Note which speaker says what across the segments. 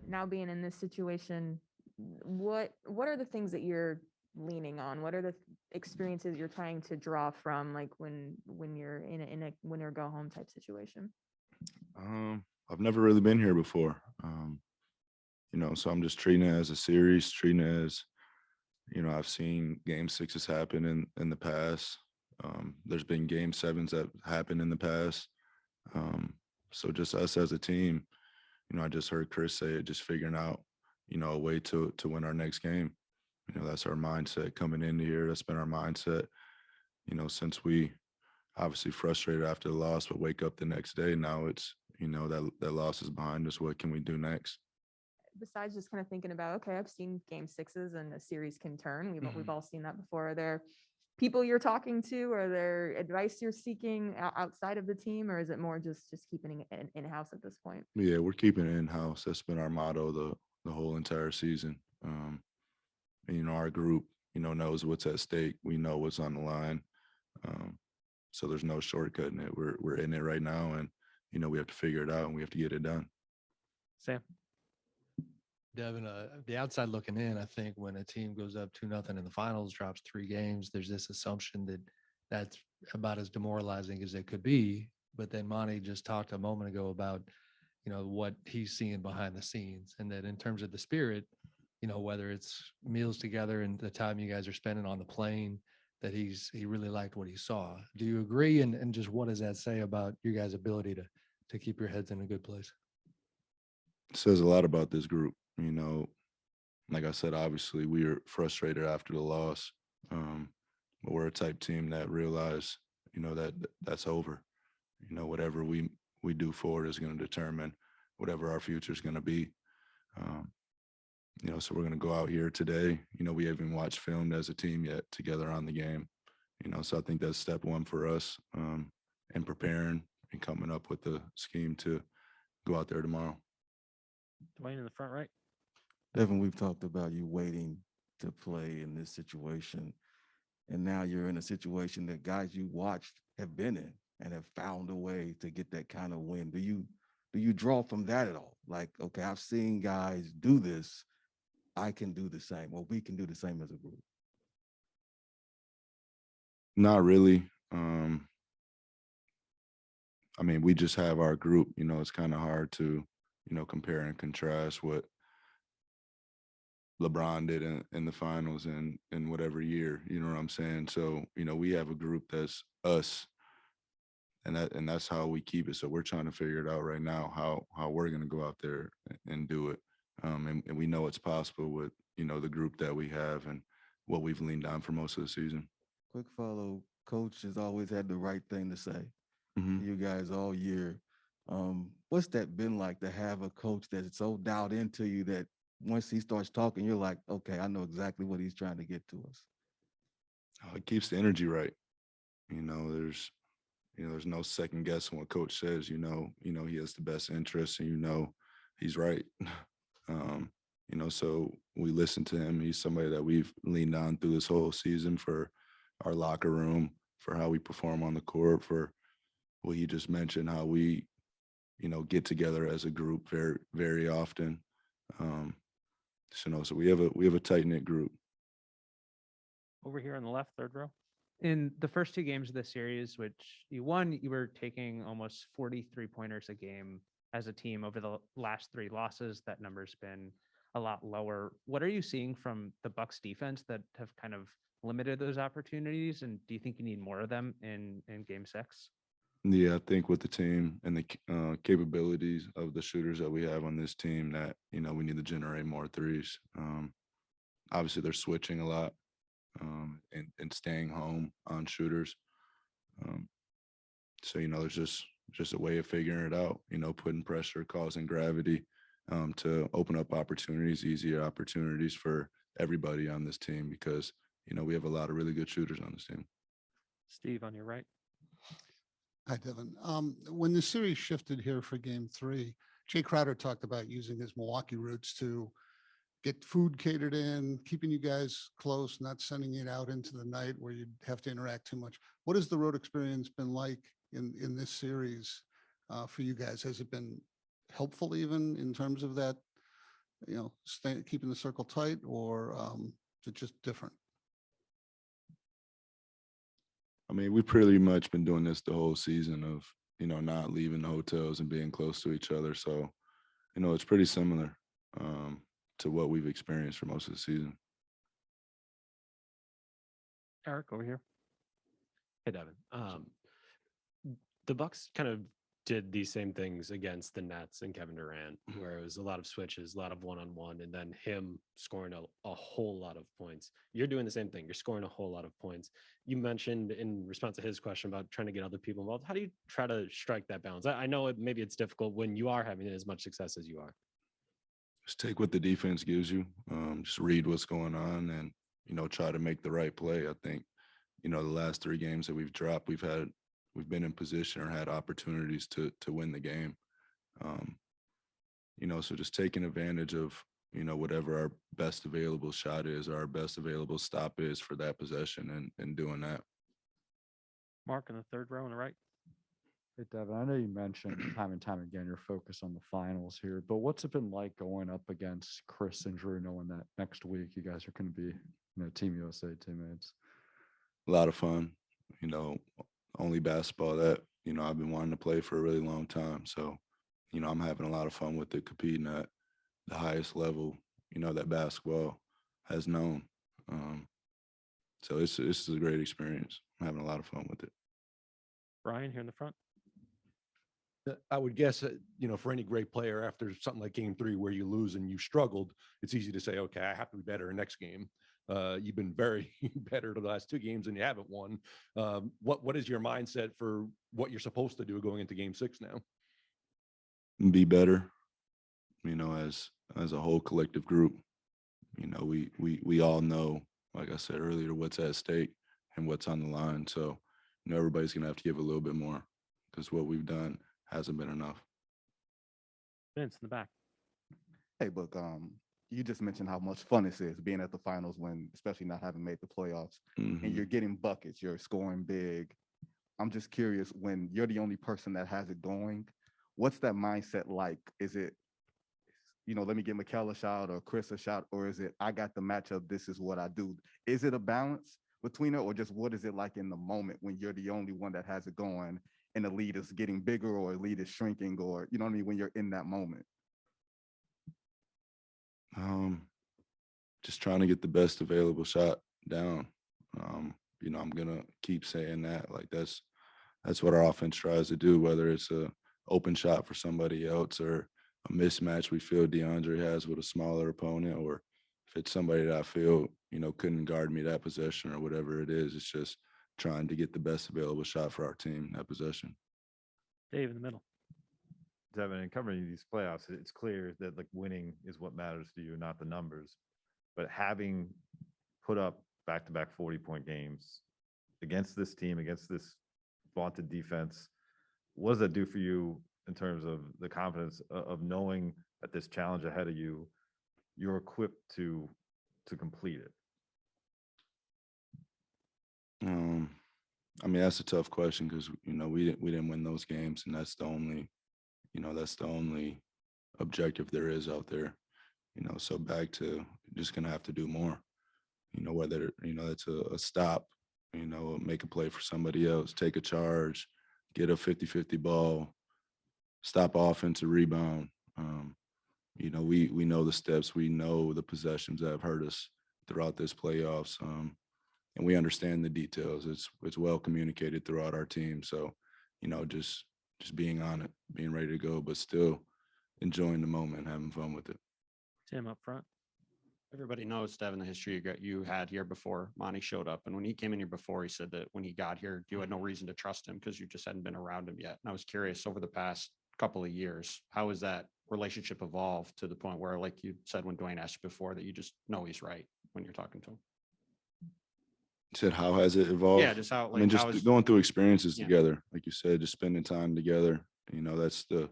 Speaker 1: now being in this situation, what are the things that you're leaning on? What are the experiences you're trying to draw from, like when you're in a win or go home type situation?
Speaker 2: I've never really been here before. So I'm just treating it as a series, treating it as, I've seen game sixes happen in the past. There's been game sevens that happened in the past. Um, so just us as a team, I just heard Chris say it, just figuring out, a way to win our next game. That's our mindset coming into here. That's been our mindset, since we obviously frustrated after the loss, but wake up the next day. Now it's, that loss is behind us. What can we do next?
Speaker 1: Besides just kind of thinking about, okay, I've seen game sixes and a series can turn. We've
Speaker 2: Mhm.
Speaker 1: all seen that before. Are there people you're talking to? Are there advice you're seeking outside of the team, or is it more just keeping it in house at this point?
Speaker 2: Yeah, we're keeping it in house. That's been our motto the whole entire season. And our group, knows what's at stake. We know what's on the line. Um, so there's no shortcutting it. We're in it right now, and we have to figure it out, and we have to get it done.
Speaker 3: Sam.
Speaker 4: Devin, the outside looking in, I think when a team goes up 2-0 in the finals, drops 3 games, there's this assumption that that's about as demoralizing as it could be. But then Monty just talked a moment ago about, what he's seeing behind the scenes, and that in terms of the spirit, whether it's meals together and the time you guys are spending on the plane, that he really liked what he saw. Do you agree? And just what does that say about your guys' ability to keep your heads in a good place?
Speaker 2: It says a lot about this group. Like I said, obviously we were frustrated after the loss, but we're a type team that realize, that that's over. Whatever we do forward is going to determine whatever our future is going to be. Um, so we're going to go out here today. We haven't watched film as a team yet together on the game. So I think that's step one for us, and preparing and coming up with the scheme to go out there tomorrow.
Speaker 3: Dwayne in the front right.
Speaker 5: Devin, we've talked about you waiting to play in this situation, and now you're in a situation that guys you watched have been in and have found a way to get that kind of win. Do you draw from that at all? Like, okay, I've seen guys do this, I can do the same, or we can do the same as a group.
Speaker 2: Not really. I mean, we just have our group. It's kind of hard to, compare and contrast what LeBron did in the finals in whatever year. You know what I'm saying? So, we have a group that's us, and that's how we keep it. So we're trying to figure it out right now how we're gonna go out there and do it. And we know it's possible with the group that we have and what we've leaned on for most of the season.
Speaker 5: Quick follow, coach has always had the right thing to say.
Speaker 2: Mhm.
Speaker 5: You guys all year. What's that been like to have a coach that's so dialed into you that once he starts talking, you're like, okay, I know exactly what he's trying to get to us.
Speaker 2: It keeps the energy right. There's there's no second guessing what coach says. He has the best interest, and he's right. um, so we listen to him. He's somebody that we've leaned on through this whole season for our locker room, for how we perform on the court, for what he just mentioned, how we, get together as a group very, very often. Um, so we have a tight knit group.
Speaker 3: Over here on the left, third row.
Speaker 6: In the first 2 games of the series, which you won, you were taking almost 43 pointers a game as a team. Over the last 3 losses, that number's been a lot lower. What are you seeing from the Bucks defense that have kind of limited those opportunities? And do you think you need more of them in game 6?
Speaker 2: Yeah, I think with the team and the capabilities of the shooters that we have on this team, that we need to generate more threes. Obviously, they're switching a lot, and staying home on shooters. Um, so there's just a way of figuring it out. Putting pressure, causing gravity, to open up opportunities, easier opportunities for everybody on this team, because we have a lot of really good shooters on this team.
Speaker 3: Steve on your right.
Speaker 7: Hi, Devin. When the series shifted here for game 3, Jay Crowder talked about using his Milwaukee roots to get food catered in, keeping you guys close, not sending it out into the night where you'd have to interact too much. What has the road experience been like in this series for you guys? Has it been helpful even in terms of that keeping the circle tight, or is it just different?
Speaker 2: I mean, we've pretty much been doing this the whole season of, not leaving the hotels and being close to each other. So, it's pretty similar to what we've experienced for most of the season.
Speaker 3: Eric, over here.
Speaker 8: Hey, Devin. The Bucks kind of did these same things against the Nets and Kevin Durant, where it was a lot of switches, a lot of one-on-one, and then him scoring a whole lot of points. You're doing the same thing. You're scoring a whole lot of points. You mentioned in response to his question about trying to get other people involved. How do you try to strike that balance? I know maybe it's difficult when you are having as much success as you are.
Speaker 2: Just take what the defense gives you. Just read what's going on and, try to make the right play. I think, the last 3 games that we've dropped, we've been in position or had opportunities to win the game. So just taking advantage of, whatever our best available shot is, or our best available stop is for that possession, and doing that.
Speaker 3: Mark in the third row on the right.
Speaker 9: Hey, Devin, I know you mentioned time and time again your focus on the finals here, but what's it been like going up against Chris and Drew, knowing that next week you guys are going to be, Team USA teammates?
Speaker 2: A lot of fun, only basketball that, I've been wanting to play for a really long time. So, I'm having a lot of fun with it, competing at the highest level, that basketball has known. So this is a great experience. I'm having a lot of fun with it.
Speaker 3: Brian here in the front.
Speaker 10: I would guess, for any great player, after something like game 3 where you lose and you struggled, it's easy to say, okay, I have to be better next game. You've been very better the last 2 games and you haven't won. What is your mindset for what you're supposed to do going into game 6 now?
Speaker 2: Be better, as a whole collective group. We all know, like I said earlier, what's at stake and what's on the line. So, everybody's going to have to give a little bit more, because what we've done hasn't been enough.
Speaker 3: Vince in the back.
Speaker 5: Hey, look, you just mentioned how much fun this is being at the finals, when, especially not having made the playoffs, and
Speaker 2: Mhm.
Speaker 5: you're getting buckets, you're scoring big. I'm just curious, when you're the only person that has it going, what's that mindset like? Is it, let me get Mikal a shot or Chris a shot, or is it, I got the matchup, this is what I do? Is it a balance between it, or just what is it like in the moment when you're the only one that has it going and the lead is getting bigger or the lead is shrinking, or, when you're in that moment?
Speaker 2: Just trying to get the best available shot down. I'm gonna keep saying that. Like that's what our offense tries to do, whether it's a open shot for somebody else or a mismatch we feel DeAndre has with a smaller opponent, or if it's somebody that I feel, couldn't guard me that possession or whatever it is. It's just trying to get the best available shot for our team that possession.
Speaker 3: Dave in the middle.
Speaker 11: Devin, in covering these playoffs, it's clear that winning is what matters to you, not the numbers. But having put up back-to-back 40-point games against this team, against this vaunted defense, what does that do for you in terms of the confidence of knowing that this challenge ahead of you, you're equipped to complete it?
Speaker 2: I mean, that's a tough question, because we didn't win those games, and that's the only objective there is out there. So back to just gonna have to do more. Whether it's a stop, make a play for somebody else, take a charge, get a 50-50 ball, stop offensive rebound. We know the steps, we know the possessions that have hurt us throughout this playoffs. And we understand the details. It's well communicated throughout our team. So, just being on it, being ready to go, but still enjoying the moment, having fun with it.
Speaker 3: Tim up front.
Speaker 8: Everybody knows, Devin, the history you had here before Monty showed up. And when he came in here before, he said that when he got here, you had no reason to trust him because you just hadn't been around him yet. And I was curious, over the past couple of years, how has that relationship evolved to the point where, like you said when Dwayne asked you before, that you just know he's right when you're talking to him?
Speaker 2: You said, how has it evolved?
Speaker 8: Yeah, just how,
Speaker 2: I mean, just going through experiences
Speaker 8: Yeah.
Speaker 2: together, like you said, just spending time together. That's the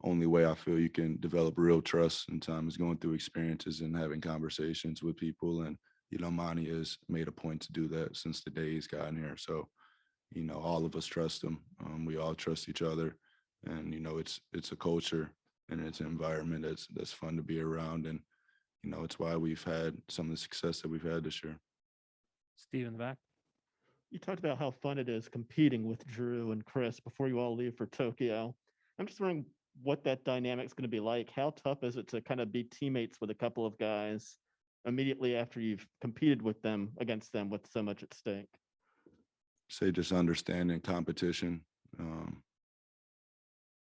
Speaker 2: only way I feel you can develop real trust in time, is going through experiences and having conversations with people. And, Monty has made a point to do that since the day he's gotten here. So, all of us trust him. We all trust each other. And, it's a culture and it's an environment that's fun to be around. And, you know, it's why we've had some of the success that we've had this year.
Speaker 3: Steve in the back.
Speaker 12: You talked about how fun it is competing with Drew and Chris before you all leave for Tokyo. I'm just wondering what that dynamic's going to be like. How tough is it to kind of be teammates with a couple of guys immediately after you've competed with them against them with so much at stake?
Speaker 2: Say just understanding competition,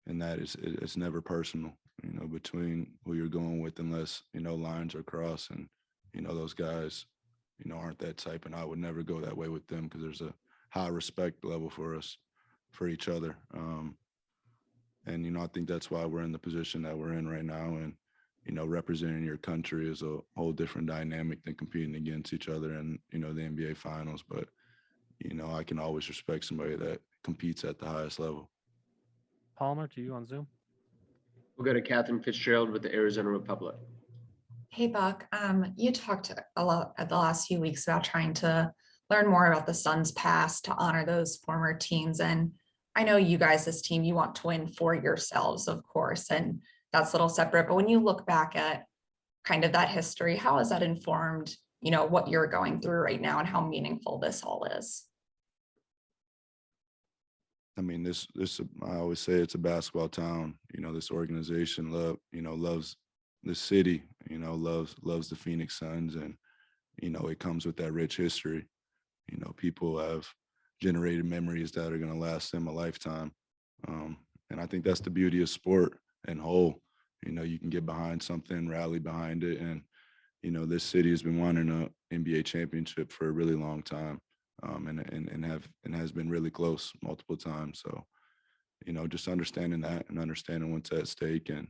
Speaker 2: and that it's never personal, you know, between who you're going with, unless, you know, lines are crossed, and, you know, those guys, you know, aren't that type, and I would never go that way with them because there's a high respect level for us, for each other. And, you know, I think that's why we're in the position that we're in right now. And, you know, representing your country is a whole different dynamic than competing against each other in, you know, the NBA finals. But, you know, I can always respect somebody that competes at the highest level.
Speaker 3: Palmer, to you on Zoom.
Speaker 13: We'll go to Catherine Fitzgerald with the Arizona Republic.
Speaker 14: Hey, Buck. You talked a lot at the last few weeks about trying to learn more about the Suns' past to honor those former teams. And I know you guys, this team, you want to win for yourselves, of course, and that's a little separate. But when you look back at kind of that history, how has that informed, you know, what you're going through right now and how meaningful this all is?
Speaker 2: I mean, this I always say it's a basketball town. You know, this organization loves the city, you know, loves the Phoenix Suns, and, you know, it comes with that rich history. You know, people have generated memories that are going to last them a lifetime. And I think that's the beauty of sport and whole. You know, you can get behind something, rally behind it. And, you know, this city has been wanting an NBA championship for a really long time, and has been really close multiple times. So, you know, just understanding that and understanding what's at stake, and,